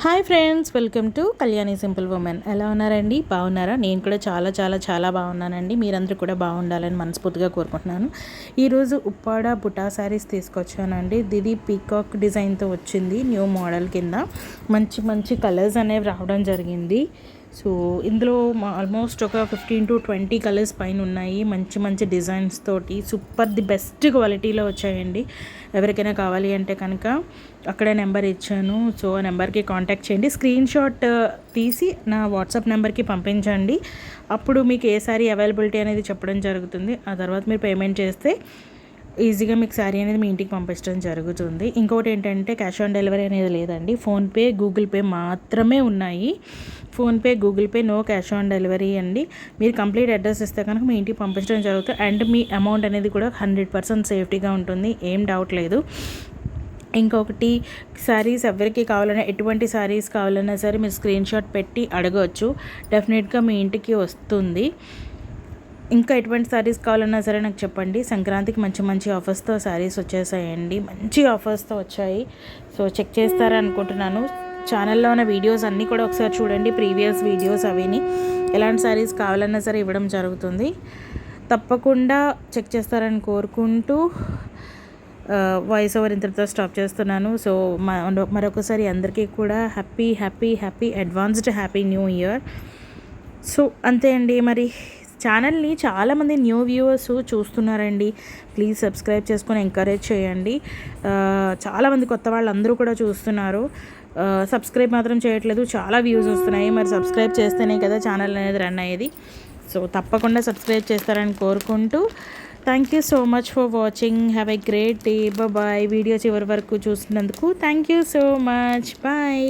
Hi friends, welcome to Kalyani simple women. ఎలా ఉన్నారండి? బాగున్నారా? నేను కూడా చాలా చాలా చాలా బాగున్నానండి. మీరందరూ కూడా బాగుండాలని మనస్ఫూర్తిగా కోరుకుంటున్నాను. ఈరోజు ఉప్పాడ బుటా శారీస్ తీసుకొచ్చానండి. ఇది పీకాక్ డిజైన్తో వచ్చింది, న్యూ మోడల్ కింద. మంచి మంచి కలర్స్ అనేవి రావడం జరిగింది. సో ఇందులో ఆల్మోస్ట్ ఒక 15 to 20 కలర్స్ పైన ఉన్నాయి. మంచి మంచి డిజైన్స్ తోటి సూపర్ ది బెస్ట్ క్వాలిటీలో వచ్చాయండి. ఎవరికైనా కావాలి అంటే కనుక అక్కడే నెంబర్ ఇచ్చాను. సో ఆ నెంబర్కి కాంటాక్ట్ చేయండి. స్క్రీన్ షాట్ తీసి నా వాట్సాప్ నెంబర్కి పంపించండి. అప్పుడు మీకు ఏ సారీ అవైలబిలిటీ అనేది చెప్పడం జరుగుతుంది. ఆ తర్వాత మీరు పేమెంట్ చేస్తే ఈజీగా మీకు శారీ అనేది మీ ఇంటికి పంపించడం జరుగుతుంది. ఇంకోటి ఏంటంటే క్యాష్ ఆన్ డెలివరీ అనేది లేదండి. ఫోన్పే, గూగుల్ పే మాత్రమే ఉన్నాయి. PhonePe, Google pay, no cash on delivery అండి. మీరు కంప్లీట్ అడ్రస్ ఇస్తే కనుక మీ ఇంటికి పంపించడం జరుగుతుంది. అండ్ మీ అమౌంట్ అనేది కూడా 100% సేఫ్టీగా ఉంటుంది, ఏం డౌట్ లేదు. ఇంకొకటి, శారీస్ ఎవరికి కావాలన్నా, ఎటువంటి శారీస్ కావాలన్నా సరే మీరు స్క్రీన్ షాట్ పెట్టి అడగవచ్చు. డెఫినెట్గా మీ ఇంటికి వస్తుంది. ఇంకా ఎటువంటి శారీస్ కావాలన్నా సరే నాకు చెప్పండి. సంక్రాంతికి మంచి మంచి ఆఫర్స్తో శారీస్ వచ్చేసాయండి. మంచి ఆఫర్స్తో వచ్చాయి. సో చెక్ చేస్తారనుకుంటున్నాను. ఛానల్లో ఉన్న వీడియోస్ అన్నీ కూడా ఒకసారి చూడండి, ప్రీవియస్ వీడియోస్ అవిని. ఎలాంటి శారీస్ కావాలన్నా సరే ఇవ్వడం జరుగుతుంది. తప్పకుండా చెక్ చేస్తారని కోరుకుంటూ వాయిస్ ఓవర్ ఇంతటితో స్టాప్ చేస్తున్నాను. సో మరొకసారి అందరికీ కూడా happy happy happy advanced happy new year. So అంతే అండి. మరి ఛానల్ని చాలామంది న్యూ వ్యూవర్స్ చూస్తున్నారండి. ప్లీజ్ సబ్స్క్రైబ్ చేసుకొని ఎంకరేజ్ చేయండి. చాలామంది కొత్త వాళ్ళందరూ కూడా చూస్తున్నారు, సబ్స్క్రైబ్ మాత్రం చేయట్లేదు. చాలా వ్యూస్ వస్తున్నాయి. మరి సబ్స్క్రైబ్ చేస్తేనే కదా ఛానల్ అనేది రన్ అయ్యేది. సో తప్పకుండా సబ్స్క్రైబ్ చేస్తారని కోరుకుంటూ thank you so much for watching. Have a great day. Bye. Video చివరి వరకు చూసినందుకు thank you so much. Bye.